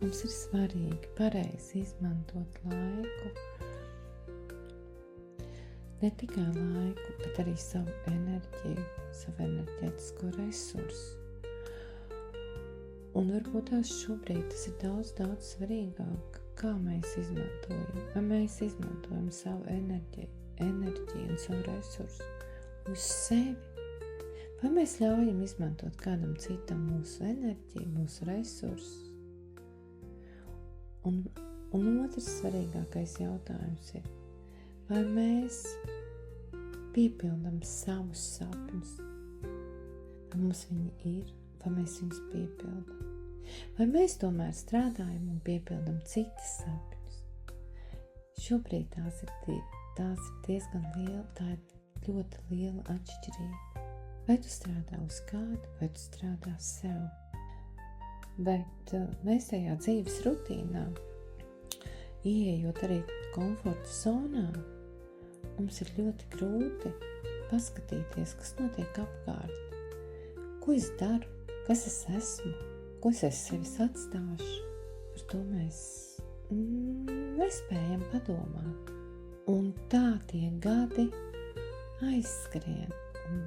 Mums ir svarīgi pareizi izmantot laiku. Ne tikai laiku, bet arī savu enerģiju, savu enerģētisko resursu. Un varbūt tās šobrīd tas ir daudz svarīgāk, kā mēs izmantojam. Vai mēs izmantojam savu enerģiju un savu resursu uz sevi? Vai mēs ļaujam izmantot kādam citam mūsu enerģiju, mūsu resursus? Un otrs svarīgākais jautājums ir, vai mēs piepildam savus sapņus? Vai mums viņi ir, vai mēs viņus piepildam? Vai mēs tomēr strādājam un piepildam citas sapņus? Šobrīd tās ir diezgan liela, tā ir ļoti liela atšķirība. Vai tu strādā uz kādu, vai tu strādā sev? Bet mēs tajā dzīves rutīnā, ieejot arī komforta zonā, mums ir ļoti grūti paskatīties, kas notiek apkārt. Ko es daru? Kas es esmu? Ko es aiz sevis atstāšu? Par to mēs nespējam padomāt. Un tā tie gadi aizskrien. Un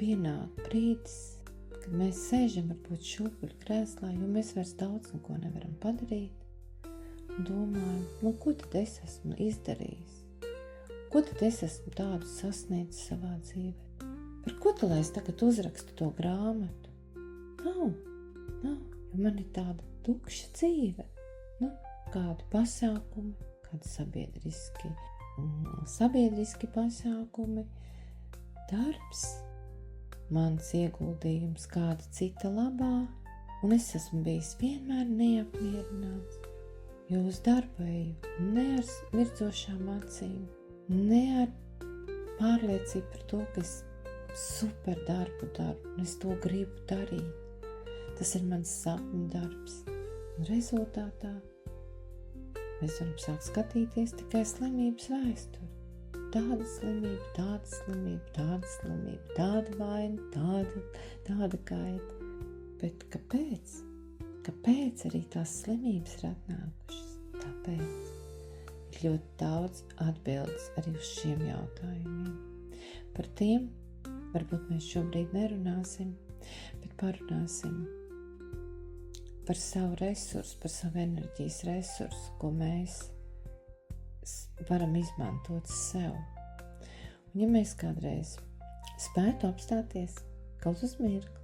pienāk brīdis, kad mēs sēžam varbūt šūpuļu krēslā, jo mēs vairs daudz neko nevaram padarīt. Un domājam, ko tad es esmu izdarījis? Ko tad es esmu tādu sasniedzis savā dzīvē? Par ko tad, lai es tagad uzrakstu to grāmatu? Nav, jo man ir tāda tukša dzīve. Kādi pasākumi, kādi sabiedriski pasākumi, darbs, mans ieguldījums kāda cita labā, un es esmu bijis vienmēr neapmierināts, jo uz darbu eju ne ar mirdzošām acīm, ne ar pārliecību par to, ka es super darbu daru, un es to gribu darīt. Tas ir mans sapņu darbs, un rezultātā mēs varam sākt skatīties tikai slimības vēsturi. Tāda slimība, tāda vaina, tāda gaida. Bet kāpēc? Kāpēc arī tās slimības ir atnākušas? Tāpēc ir ļoti daudz atbildes arī uz šiem jautājumiem. Par tiem varbūt mēs šobrīd nerunāsim, bet parunāsim par savu resursu, par savu enerģijas resursu, ko mēs varam izmantot sev. Un ja mēs kādreiz spētu apstāties kaut uz mirkli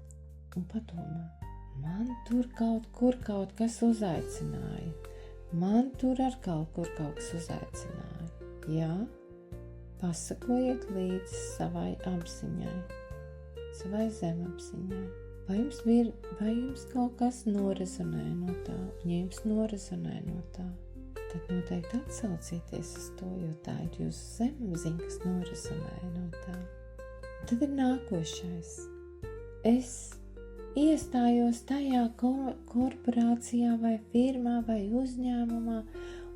un padomāt, man tur kaut kas uzaicināja, man tur ar kaut kas uzaicināja. Jā, pasakojiet līdzi savai apziņai, savai zemapziņai. Vai jums kaut kas norezonē no tā? Un ja jums norezonē no tā, tad noteikti atsaucieties uz to, jo tā ir jūsu zemapziņa, kas norezonē no tā. Un tad ir nākošais. Es iestājos tajā korporācijā vai firmā vai uzņēmumā,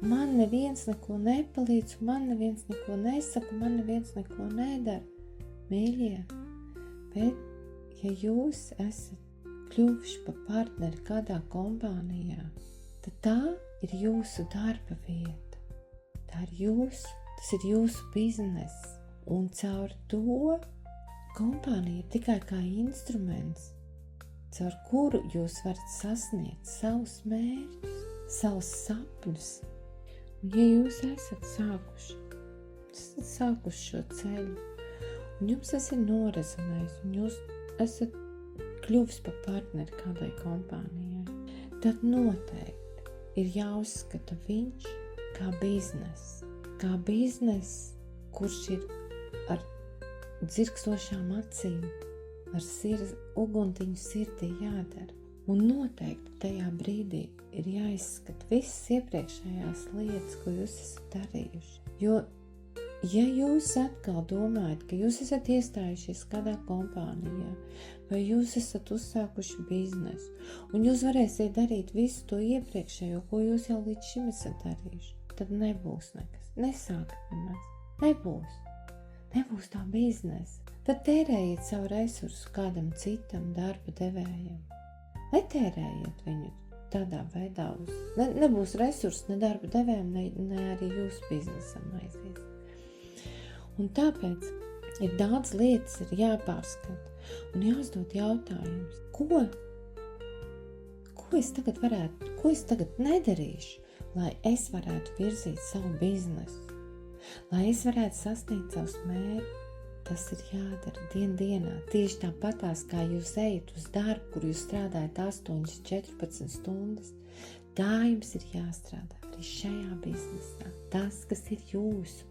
un man neviens neko nepalīdz, un man neviens neko nesaka, man neviens neko nedara. Mīļie, bet ja jūs esat kļuvuši par partneri kādā kompānijā, tad tā ir jūsu darba vieta. Tas ir jūsu bizness. Un caur to kompānija ir tikai kā instruments, caur kuru jūs varat sasniegt savus mērķus, savus sapņus. Un ja jūs esat sākuši šo ceļu, un jums tas ir norezonējis, un jūs esat kļuvis par partneri kādai kompānijai, tad noteikti ir jāuzskata viņš kā biznes, kurš ir ar dzirkstošām acīm, ar uguntiņu sirdī jādara. Un noteikti tajā brīdī ir jāizskata visas iepriekšējās lietas, ko jūs esat darījuši. Jo ja jūs atkal domājat, ka jūs esat iestājušies kādā kompānijā, vai jūs esat uzsākuši biznesu, un jūs varēsiet darīt visu to iepriekšējo, ko jūs jau līdz šim esat darījuši, tad nebūs nekas. Nesākat nemaz. Nebūs tā biznesa. Tad tērējiet savu resursu kādam citam darba devējam. Netērējiet viņu tādā veidā nebūs resursi ne darba devējiem, ne arī jūsu biznesam aizies. Un tāpēc ir daudz lietas, ir jāpārskata un jāuzdod jautājumus. Ko es tagad nedarīšu, lai es varētu virzīt savu biznesu, lai es varētu sasniegt savus mērķus? Tas ir jādara dienā. Tieši tāpatās, kā jūs ejat uz darbu, kur jūs strādājat 8-14 stundas, tā jums ir jāstrādā arī šajā biznesā. Tas, kas ir jūsu